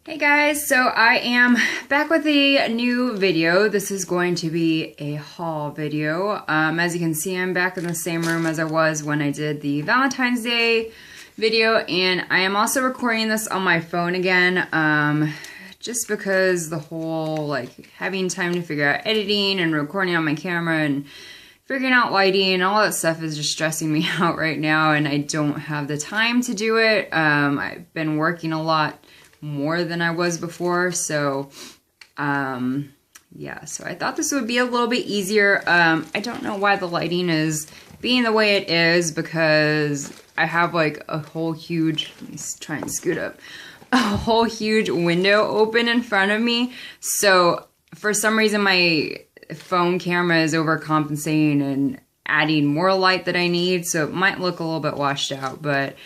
Hey guys, so I am back with a new video. This is going to be a haul video. As you can see, I'm back in the same room as I was when I did the Valentine's Day video, and I am also recording this on my phone again, just because the whole, having time to figure out editing and recording on my camera and figuring out lighting and all that stuff is just stressing me out right now, and I don't have the time to do it. I've been working a lot more than I was before, so yeah, so I thought this would be a little bit easier. I don't know why the lighting is being the way it is, because I have like a whole huge, let me try and scoot up, a whole huge window open in front of me, so for some reason my phone camera is overcompensating and adding more light than I need, so it might look a little bit washed out, but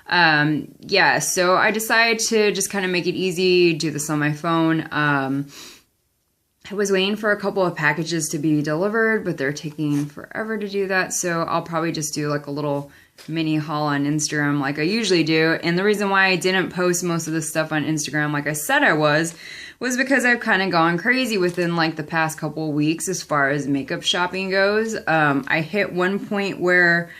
yeah, so I decided to just kind of make it easy, do this on my phone. I was waiting for a couple of packages to be delivered, but they're taking forever to do that, so I'll probably just do like a little mini haul on Instagram like I usually do. And the reason why I didn't post most of this stuff on Instagram like I said I was because I've kind of gone crazy within like the past couple of weeks as far as makeup shopping goes. I hit one point where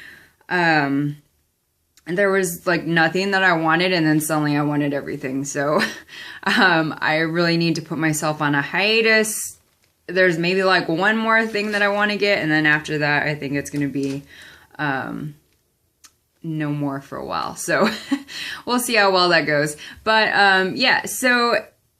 there was like nothing that I wanted, and then suddenly I wanted everything. So I really need to put myself on a hiatus. There's maybe like one more thing that I want to get, and then after that I think it's going to be no more for a while. So we'll see how well that goes. But yeah, so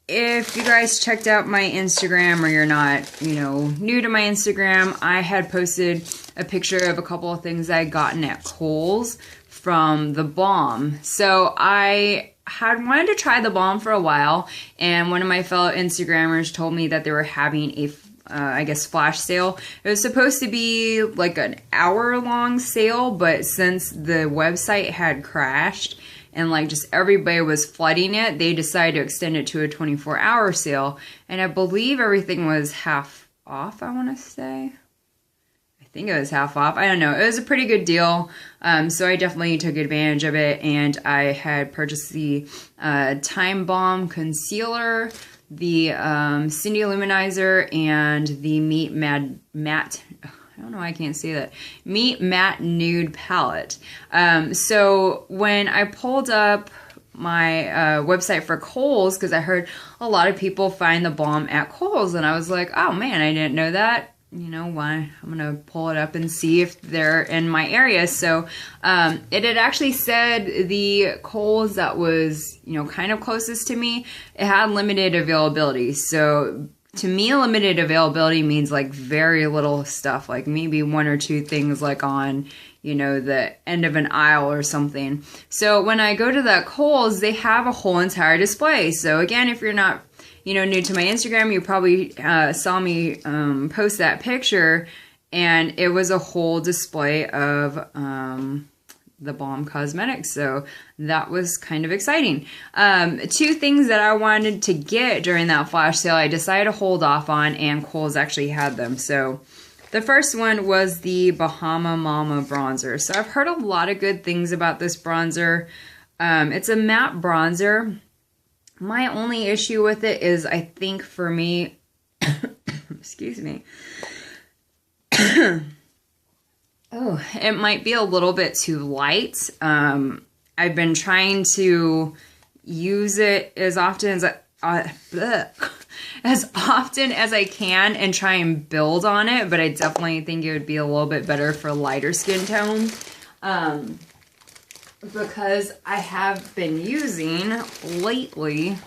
if you guys checked out my Instagram, or you're not, new to my Instagram, I had posted a picture of a couple of things I had gotten at Kohl's from the Balm. So I had wanted to try the Balm for a while, and one of my fellow Instagrammers told me that they were having a I guess flash sale. It was supposed to be like an hour-long sale, but since the website had crashed and like just everybody was flooding it, they decided to extend it to a 24-hour sale, and I believe everything was half off, I want to say. I think it was half off. I don't know. It was a pretty good deal. So I definitely took advantage of it, and I had purchased the Time Balm Concealer, the Cindy Luminizer, and the Meet Matte, I don't know why I can't say that, Meet Matte Nude Palette. So when I pulled up my website for Kohl's, because I heard a lot of people find the Balm at Kohl's, and I was like, oh man, I didn't know that. Why? I'm gonna pull it up and see if they're in my area. So it had actually said the Kohl's that was, kind of closest to me, it had limited availability. So to me, limited availability means like very little stuff, like maybe one or two things like on, the end of an aisle or something. So when I go to that Kohl's, they have a whole entire display. So again, if you're not new to my Instagram, you probably saw me post that picture, and it was a whole display of the Balm Cosmetics, so that was kind of exciting. Two things that I wanted to get during that flash sale, I decided to hold off on, and Kohl's actually had them. So the first one was the Bahama Mama bronzer. So I've heard a lot of good things about this bronzer. It's a matte bronzer. My only issue with it is, I think for me, excuse me, oh, it might be a little bit too light. I've been trying to use it as often as I can and try and build on it, but I definitely think it would be a little bit better for lighter skin tone. Because I have been using lately, and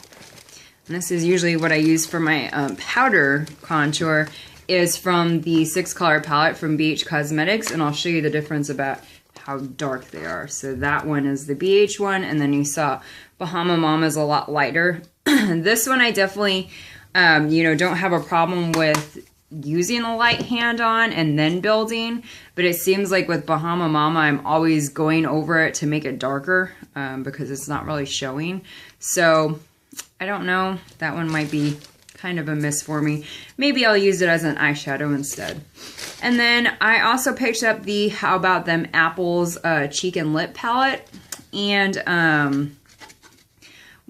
this is usually what I use for my powder contour, is from the 6-color palette from BH Cosmetics, and I'll show you the difference about how dark they are. So that one is the BH one, and then you saw Bahama Mama is a lot lighter. This one I definitely, don't have a problem with using a light hand on and then building, but it seems like with Bahama Mama I'm always going over it to make it darker because it's not really showing. So I don't know, that one might be kind of a miss for me. Maybe I'll use it as an eyeshadow instead. And then I also picked up the How About Them Apples cheek and lip palette, and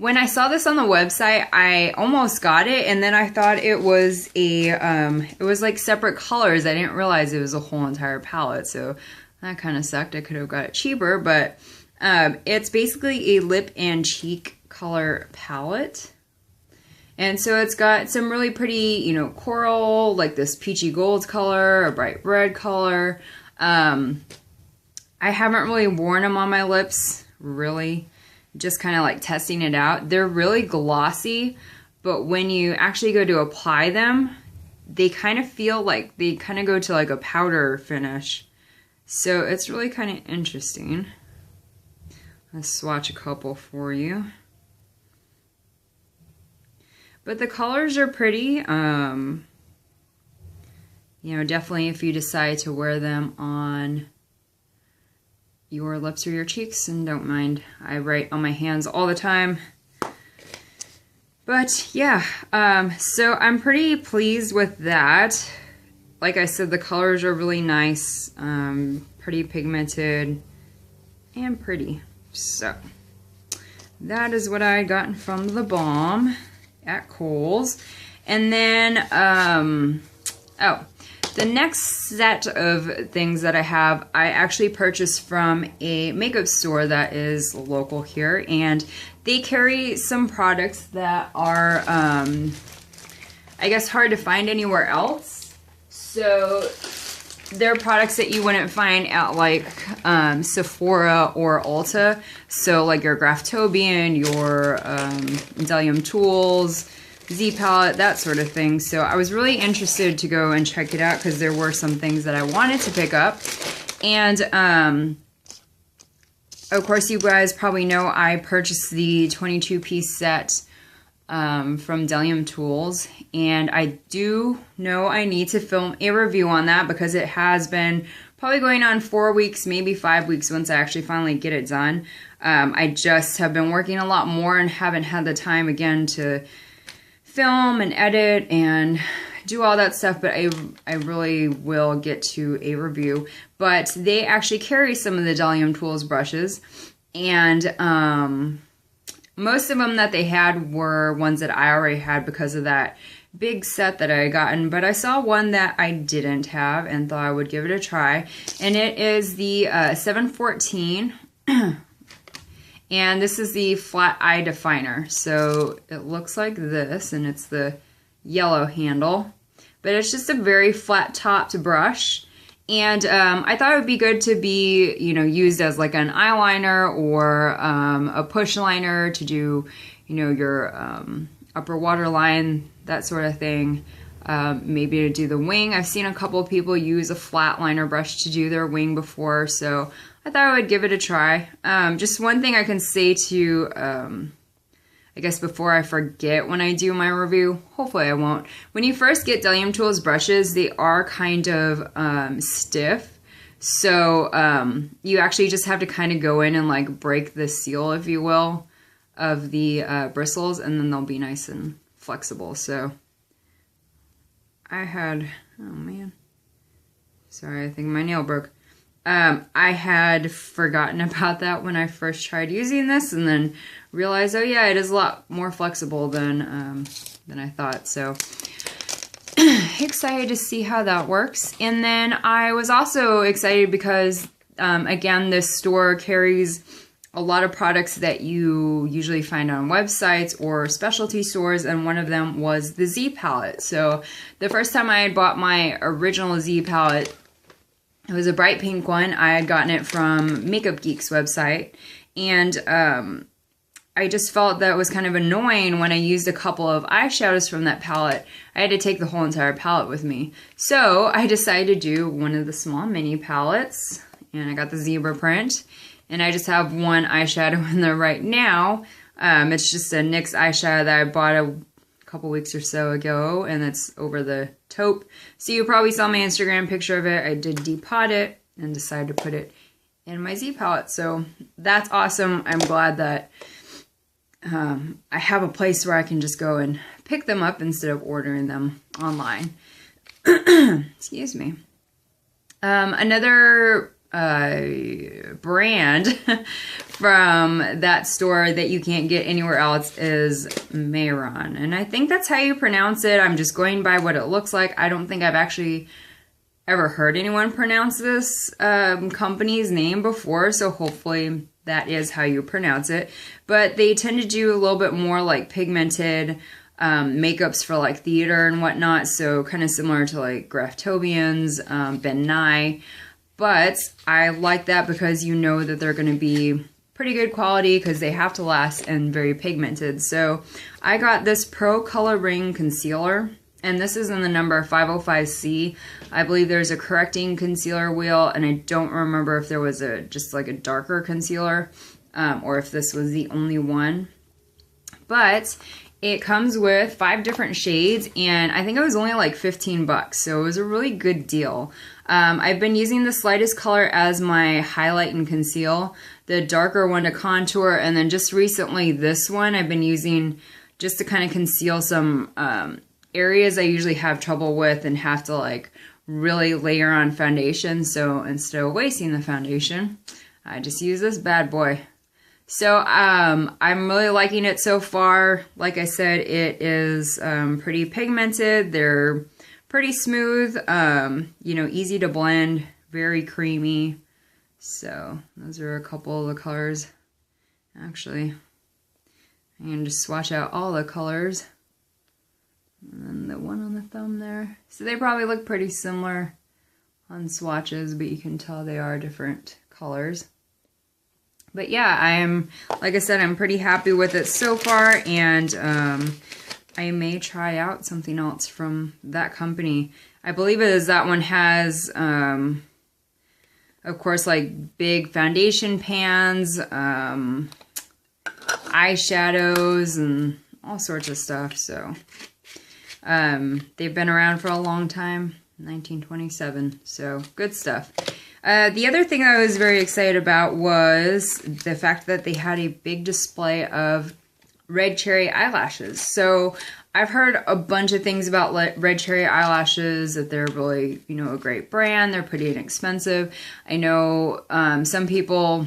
When I saw this on the website, I almost got it, and then I thought it was it was like separate colors. I didn't realize it was a whole entire palette, so that kind of sucked. I could have got it cheaper, but it's basically a lip and cheek color palette. And so it's got some really pretty, you know, coral, like this peachy gold color, a bright red color. I haven't really worn them on my lips, really. Just kind of like testing it out. They're really glossy, but when you actually go to apply them, they kind of feel like they kind of go to like a powder finish. So it's really kind of interesting. Let's swatch a couple for you. But the colors are pretty. You know, definitely if you decide to wear them on your lips or your cheeks, and don't mind, I write on my hands all the time. But yeah, so I'm pretty pleased with that. Like I said, the colors are really nice, pretty pigmented, and pretty. So that is what I got from the Balm at Kohl's. And then, oh, the next set of things that I have, I actually purchased from a makeup store that is local here, and they carry some products that are, I guess, hard to find anywhere else. So they're products that you wouldn't find at like Sephora or Ulta. So like your Graftobian, your Bdellium tools, Z palette, that sort of thing. So I was really interested to go and check it out because there were some things that I wanted to pick up. And of course, you guys probably know I purchased the 22-piece set from Bdellium Tools, and I do know I need to film a review on that because it has been probably going on 4 weeks, maybe 5 weeks once I actually finally get it done. I just have been working a lot more and haven't had the time again to film and edit and do all that stuff, but I really will get to a review. But they actually carry some of the Bdellium Tools brushes, and most of them that they had were ones that I already had because of that big set that I had gotten, but I saw one that I didn't have and thought I would give it a try, and it is the 714. And this is the flat eye definer. So it looks like this, and it's the yellow handle. But it's just a very flat topped brush. And I thought it would be good to be, you know, used as like an eyeliner or a push liner to do, you know, your upper waterline, that sort of thing. Maybe to do the wing. I've seen a couple of people use a flat liner brush to do their wing before, so I thought I would give it a try. Just one thing I can say to, I guess before I forget when I do my review, hopefully I won't. When you first get Bdellium Tools brushes, they are kind of stiff. So you actually just have to kind of go in and like break the seal, if you will, of the bristles, and then they'll be nice and flexible. So I had, oh man, sorry, I think my nail broke. I had forgotten about that when I first tried using this, and then realized, oh yeah, it is a lot more flexible than I thought. So excited to see how that works. And then I was also excited because, again, this store carries a lot of products that you usually find on websites or specialty stores, and one of them was the Z palette. So the first time I had bought my original Z palette, it was a bright pink one. I had gotten it from Makeup Geek's website, and I just felt that it was kind of annoying when I used a couple of eyeshadows from that palette. I had to take the whole entire palette with me. So I decided to do one of the small mini palettes, and I got the zebra print, and I just have one eyeshadow in there right now. It's just a NYX eyeshadow that I bought a couple weeks or so ago, and it's over the taupe. So you probably saw my Instagram picture of it. I did depot it and decided to put it in my Z palette. So that's awesome. I'm glad that I have a place where I can just go and pick them up instead of ordering them online. Excuse me. Another brand from that store that you can't get anywhere else is Mehron. And I think that's how you pronounce it. I'm just going by what it looks like. I don't think I've actually ever heard anyone pronounce this company's name before, so hopefully that is how you pronounce it. But they tend to do a little bit more like pigmented makeups for like theater and whatnot, so kind of similar to like Graftobians, Ben Nye. But I like that because you know that they're going to be pretty good quality because they have to last and very pigmented. So I got this Pro Color Ring Concealer, and this is in the number 505C. I believe there's a correcting concealer wheel, and I don't remember if there was just like a darker concealer or if this was the only one. But it comes with 5 different shades, and I think it was only like 15 bucks, so it was a really good deal. I've been using the lightest color as my highlight and conceal, the darker one to contour, and then just recently this one I've been using just to kind of conceal some areas I usually have trouble with and have to like really layer on foundation. So instead of wasting the foundation, I just use this bad boy. So I'm really liking it so far. Like I said, it is pretty pigmented. They're pretty smooth, you know, easy to blend, very creamy. So those are a couple of the colors. Actually, I can just swatch out all the colors. And then the one on the thumb there. So they probably look pretty similar on swatches, but you can tell they are different colors. But yeah, like I said, I'm pretty happy with it so far, and I may try out something else from that company. I believe it is that one has, of course, like big foundation pans, eyeshadows, and all sorts of stuff. So they've been around for a long time, 1927. So good stuff. The other thing I was very excited about was the fact that they had a big display of red cherry eyelashes. So I've heard a bunch of things about red cherry eyelashes, that they're really, you know, a great brand. They're pretty inexpensive. I know some people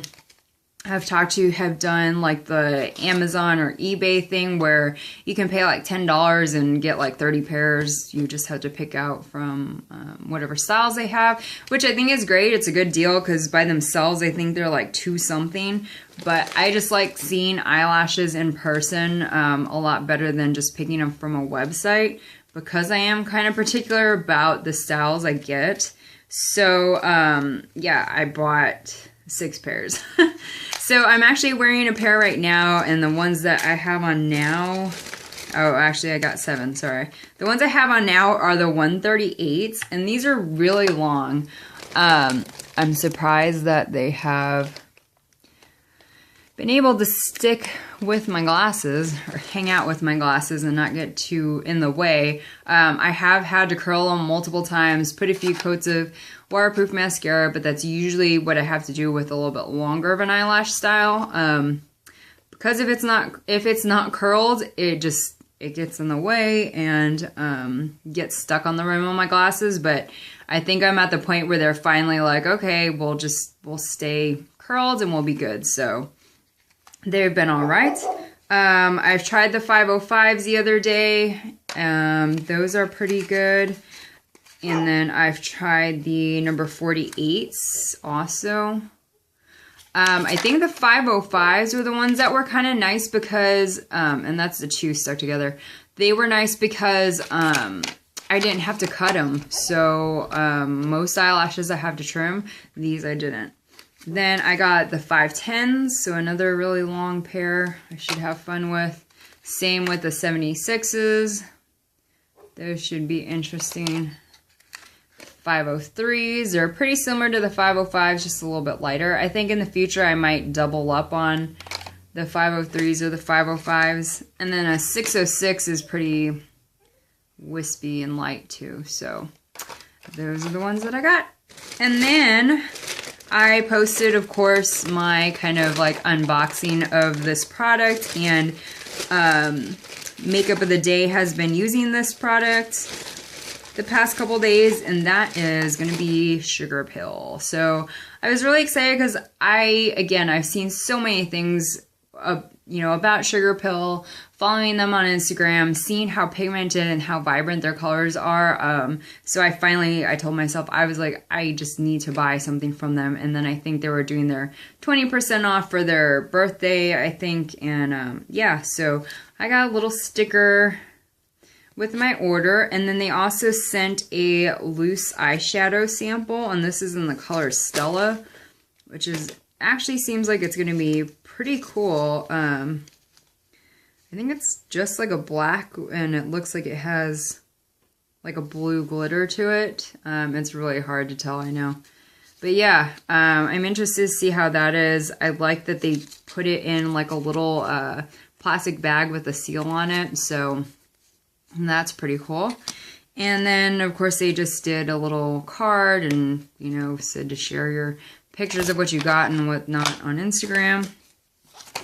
I've talked to have done like the Amazon or eBay thing where you can pay like $10 and get like 30 pairs. You just have to pick out from whatever styles they have, which I think is great. It's a good deal because by themselves I think they're like $2 something. But I just like seeing eyelashes in person a lot better than just picking them from a website, because I am kind of particular about the styles I get. So yeah, I bought 6 pairs. So I'm actually wearing a pair right now, and the ones that I have on now, oh, actually I got 7, sorry. The ones I have on now are the 138s, and these are really long. I'm surprised that they have been able to stick with my glasses, or hang out with my glasses and not get too in the way. I have had to curl them multiple times, put a few coats of waterproof mascara, but that's usually what I have to do with a little bit longer of an eyelash style. Because if it's not curled, it gets in the way and gets stuck on the rim of my glasses. But I think I'm at the point where they're finally like, okay, we'll stay curled and we'll be good. So they've been all right. I've tried the 505s the other day. Those are pretty good. And then I've tried the number 48s also. I think the 505s were the ones that were kind of nice because, and that's the 2 stuck together. They were nice because I didn't have to cut them. So most eyelashes I have to trim. These I didn't. Then I got the 510s, so another really long pair I should have fun with. Same with the 76s. Those should be interesting. 503s, they're pretty similar to the 505s, just a little bit lighter. I think in the future I might double up on the 503s or the 505s. And then a 606 is pretty wispy and light too. So those are the ones that I got. And then I posted, of course, my kind of like unboxing of this product, and Makeup of the Day has been using this product. the past couple days, and that is going to be Sugarpill. So I was really excited because I've seen so many things, you know, about Sugarpill, following them on Instagram, seeing how pigmented and how vibrant their colors are. So I told myself, I was like, I just need to buy something from them. And then I think they were doing their 20% off for their birthday, I think. And yeah, so I got a little sticker with my order. And then they also sent a loose eyeshadow sample. And this is in the color Stella, which is actually seems like it's going to be pretty cool. I think it's just like a black, and it looks like it has like a blue glitter to it. It's really hard to tell, I know. But yeah, I'm interested to see how that is. I like that they put it in like a little plastic bag with a seal on it. So that's pretty cool. And then, of course, they just did a little card and, you know, said to share your pictures of what you got and whatnot on Instagram.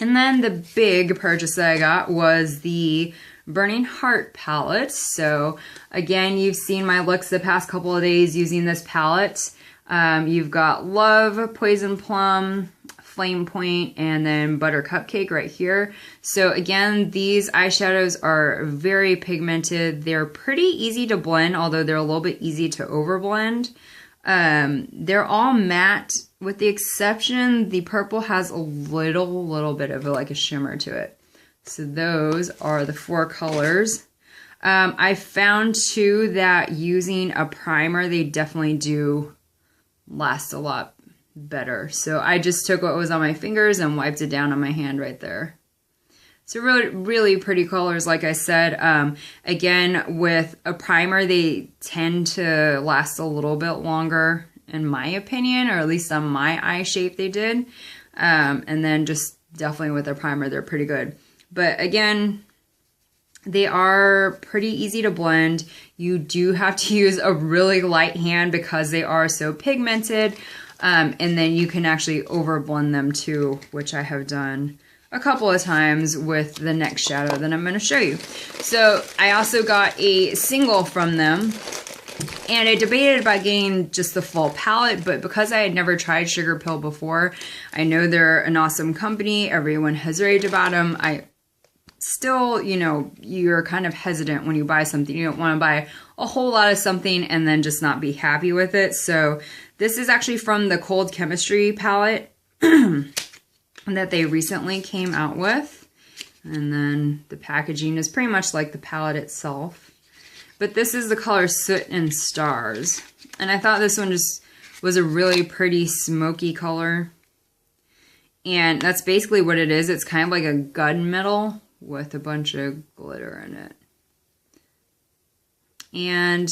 And then the big purchase that I got was the Burning Heart palette. So again, you've seen my looks the past couple of days using this palette. You've got Love, Poison Plum, Flame Point, and then Butter Cupcake right here. So again, these eyeshadows are very pigmented. They're pretty easy to blend, although they're a little bit easy to overblend. They're all matte, with the exception, the purple has a little bit of like a shimmer to it. So those are the 4 colors. I found too that using a primer, they definitely do last a lot better. So I just took what was on my fingers and wiped it down on my hand right there. So really pretty colors, like I said. Again, with a primer, they tend to last a little bit longer, in my opinion, or at least on my eye shape they did. And then just definitely with a primer, they're pretty good. But again, they are pretty easy to blend. You do have to use a really light hand because they are so pigmented. And then you can actually overblend them too, which I have done a couple of times with the next shadow that I'm going to show you. So I also got a single from them, and I debated about getting just the full palette, but because I had never tried Sugarpill before, I know they're an awesome company. Everyone has raved about them. I still, you know, you're kind of hesitant when you buy something. You don't want to buy a whole lot of something and then just not be happy with it. So this is actually from the Cold Chemistry palette that they recently came out with. And then the packaging is pretty much like the palette itself. But this is the color Soot and Stars. And I thought this one just was a really pretty smoky color. And that's basically what it is. It's kind of like a gunmetal with a bunch of glitter in it. And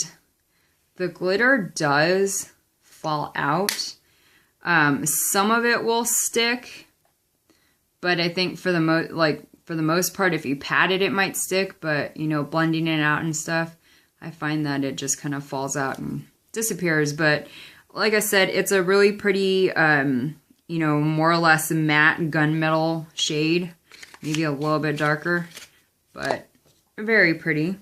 the glitter does fall out. Some of it will stick. But I think for the most part, if you pat it, it might stick. But, you know, blending it out and stuff, I find that it just kind of falls out and disappears. But like I said, it's a really pretty, you know, more or less matte gunmetal shade. Maybe a little bit darker, but very pretty.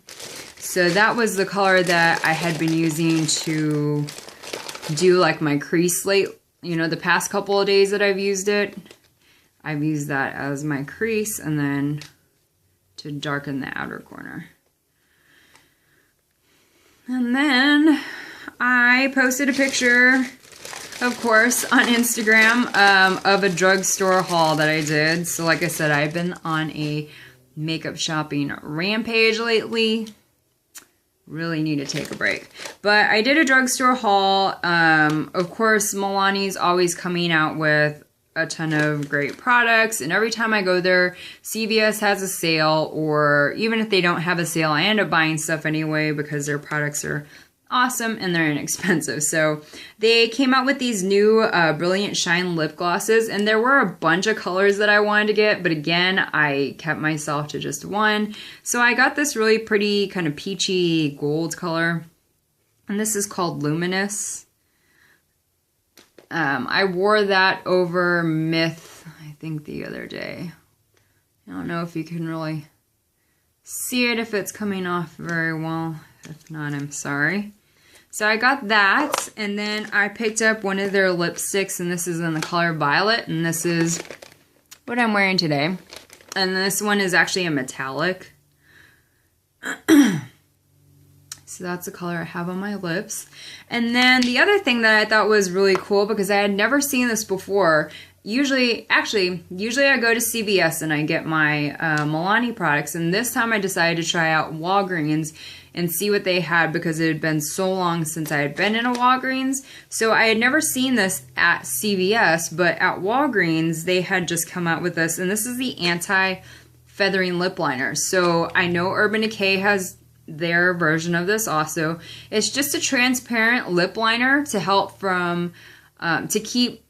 So that was the color that I had been using to do like my crease slate, you know, the past couple of days that I've used it. I've used that as my crease and then to darken the outer corner. And then I posted a picture, of course, on Instagram of a drugstore haul that I did. So like I said, I've been on a makeup shopping rampage lately. Really need to take a break. But I did a drugstore haul. Of course, Milani's always coming out with a ton of great products, and every time I go there, CVS has a sale, or even if they don't have a sale, I end up buying stuff anyway because their products are awesome and they're inexpensive. So they came out with these new Brilliant Shine lip glosses, and there were a bunch of colors that I wanted to get, but again, I kept myself to just one. So I got this really pretty kind of peachy gold color, and this is called Luminous. I wore that over Myth, I think, the other day. I don't know if you can really see it, if it's coming off very well. If not, I'm sorry. So I got that, and then I picked up one of their lipsticks, and this is in the color Violet, and this is what I'm wearing today. And this one is actually a metallic. So that's the color I have on my lips. And then the other thing that I thought was really cool, because I had never seen this before. Usually I go to CVS and I get my Milani products. And this time I decided to try out Walgreens and see what they had, because it had been so long since I had been in a Walgreens. So I had never seen this at CVS, but at Walgreens, they had just come out with this. And this is the anti-feathering lip liner. So I know Urban Decay has their version of this also. It's just a transparent lip liner to help from, to keep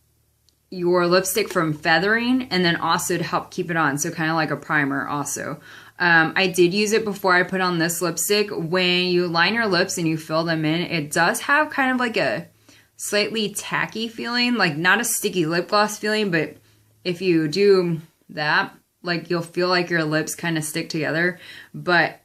your lipstick from feathering, and then also to help keep it on. So kind of like a primer also. I did use it before I put on this lipstick. When you line your lips and you fill them in, it does have kind of like a slightly tacky feeling, like not a sticky lip gloss feeling, but if you do that, like you'll feel like your lips kind of stick together. But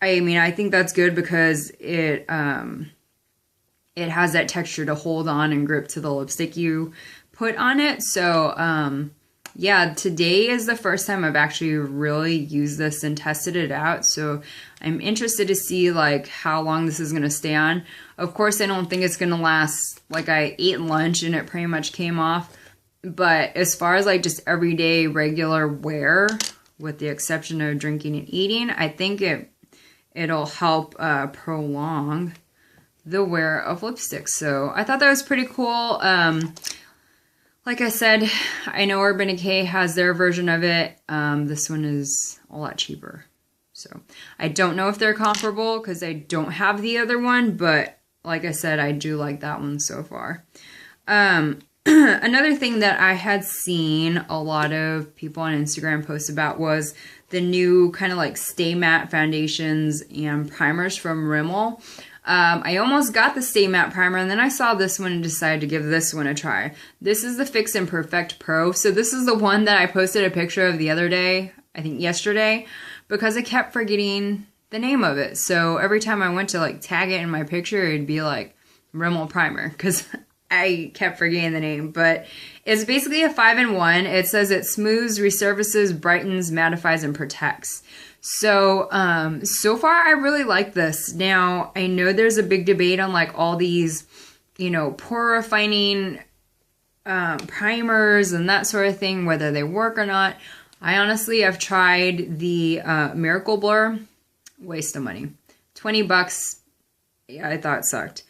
I mean, I think that's good because it has that texture to hold on and grip to the lipstick you put on it. So, yeah, today is the first time I've actually really used this and tested it out. So I'm interested to see like how long this is going to stay on. Of course, I don't think it's going to last. Like, I ate lunch and it pretty much came off. But as far as like just everyday regular wear, with the exception of drinking and eating, I think it'll help prolong the wear of lipstick. So I thought that was pretty cool. Like I said, I know Urban Decay has their version of it. This one is a lot cheaper. So I don't know if they're comparable because I don't have the other one, but like I said, I do like that one so far. Another thing that I had seen a lot of people on Instagram post about was the new kind of like Stay Matte foundations and primers from Rimmel. I almost got the Stay Matte primer, and then I saw this one and decided to give this one a try. This is the Fix and Perfect Pro. So this is the one that I posted a picture of the other day, I think yesterday, because I kept forgetting the name of it. So every time I went to like tag it in my picture, it'd be like Rimmel primer, because I kept forgetting the name. But it's basically a 5-in-1. It says it smooths, resurfaces, brightens, mattifies, and protects. So, so far I really like this. Now, I know there's a big debate on like all these, you know, pore refining primers and that sort of thing, whether they work or not. I honestly have tried the Miracle Blur. Waste of money. $20. Yeah, I thought it sucked.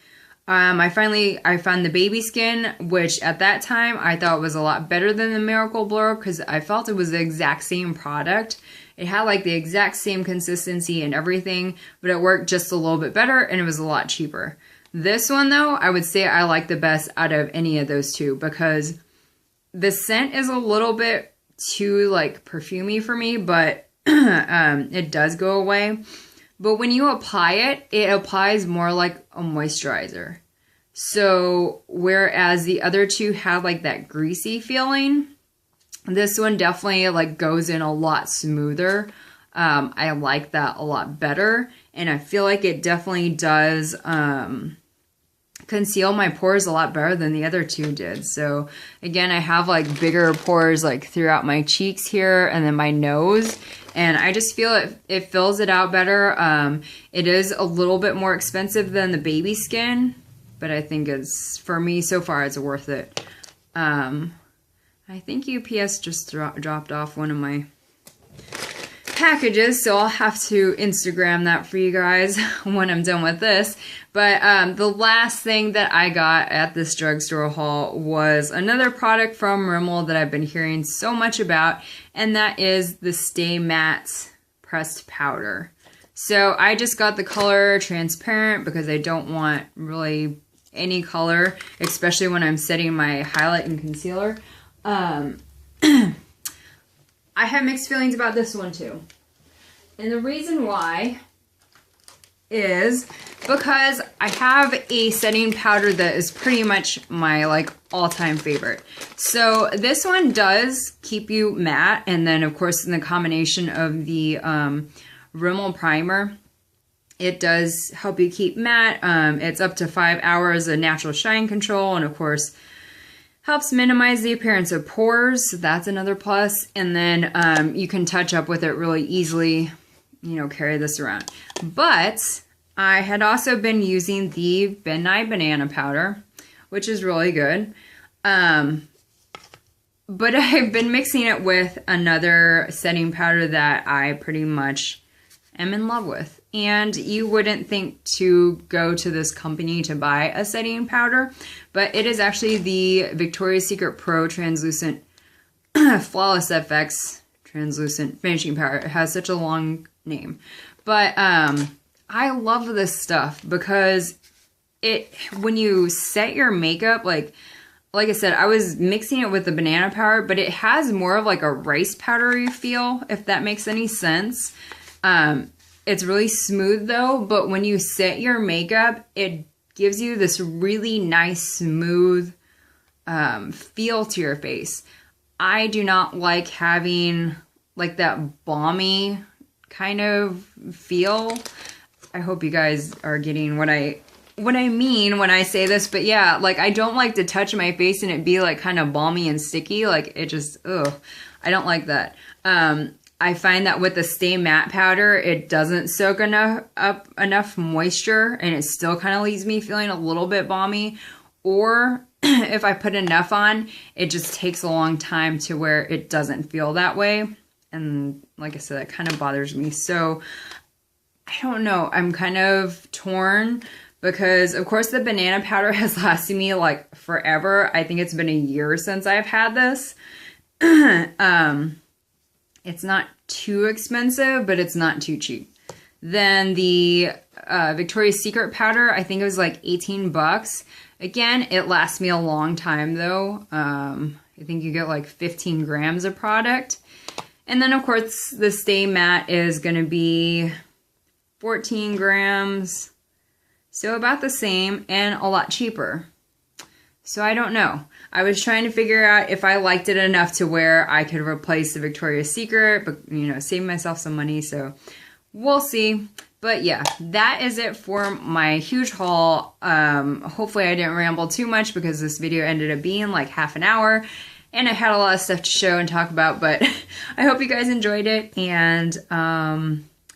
I found the Baby Skin, which at that time I thought was a lot better than the Miracle Blur because I felt it was the exact same product. It had like the exact same consistency and everything, but it worked just a little bit better and it was a lot cheaper. This one though, I would say I like the best out of any of those two because the scent is a little bit too like perfumey for me, but it does go away. But when you apply it, it applies more like a moisturizer. So whereas the other two have like that greasy feeling, this one definitely like goes in a lot smoother. I like that a lot better. And I feel like it definitely does conceal my pores a lot better than the other two did. So again, I have like bigger pores like throughout my cheeks here and then my nose. And I just feel it fills it out better. It is a little bit more expensive than the Baby Skin, but I think it's, for me so far, it's worth it. I think UPS just dropped off one of my packages, so I'll have to Instagram that for you guys when I'm done with this. But the last thing that I got at this drugstore haul was another product from Rimmel that I've been hearing so much about, and that is the Stay Matte Pressed Powder. So I just got the color transparent because I don't want really any color, especially when I'm setting my highlight and concealer. I have mixed feelings about this one too. And the reason why is because I have a setting powder that is pretty much my like all-time favorite. So this one does keep you matte, and then of course in the combination of the Rimmel primer, It does help you keep matte. It's up to 5 hours of natural shine control, and of course, helps minimize the appearance of pores. So that's another plus. And then you can touch up with it really easily, you know, carry this around. But I had also been using the Midnight Banana Powder, which is really good. But I've been mixing it with another setting powder that I pretty much am in love with. And you wouldn't think to go to this company to buy a setting powder, but it is actually the Victoria's Secret Pro Translucent Flawless FX Translucent Finishing Powder. It has such a long name. But I love this stuff because when you set your makeup, like I said, I was mixing it with the banana powder, but it has more of like a rice powdery feel, if that makes any sense. It's really smooth though, but when you set your makeup, it gives you this really nice, smooth feel to your face. I do not like having like that balmy kind of feel. I hope you guys are getting what I mean when I say this, but yeah, like I don't like to touch my face and it be like kind of balmy and sticky. Like it just, ugh, I don't like that. I find that with the Stay Matte powder, it doesn't soak up enough moisture and it still kind of leaves me feeling a little bit balmy. Or if I put enough on, it just takes a long time to where it doesn't feel that way. And like I said, that kind of bothers me. So I don't know, I'm kind of torn because of course the banana powder has lasted me like forever. I think it's been a year since I've had this. It's not too expensive, but it's not too cheap. Then the Victoria's Secret powder, I think it was like 18 bucks. Again, it lasts me a long time though. I think you get like 15 grams of product. And then of course the Stay Matte is gonna be 14 grams. So about the same and a lot cheaper. So I don't know. I was trying to figure out if I liked it enough to where I could replace the Victoria's Secret, but you know, save myself some money. So we'll see. But yeah, that is it for my huge haul. Hopefully I didn't ramble too much because this video ended up being like half an hour and I had a lot of stuff to show and talk about, but I hope you guys enjoyed it. And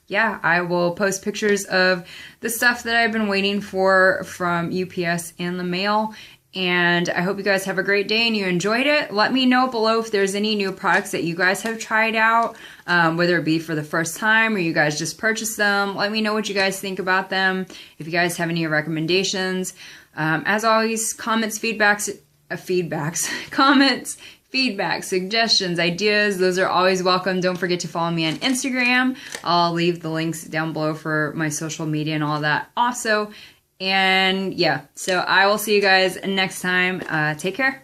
yeah, I will post pictures of the stuff that I've been waiting for from UPS and the mail. And I hope you guys have a great day and you enjoyed it. Let me know below if there's any new products that you guys have tried out, whether it be for the first time or you guys just purchased them. Let me know what you guys think about them. If you guys have any recommendations. As always, comments, comments, feedback, suggestions, ideas, those are always welcome. Don't forget to follow me on Instagram. I'll leave the links down below for my social media and all that also. And yeah, so I will see you guys next time. Take care.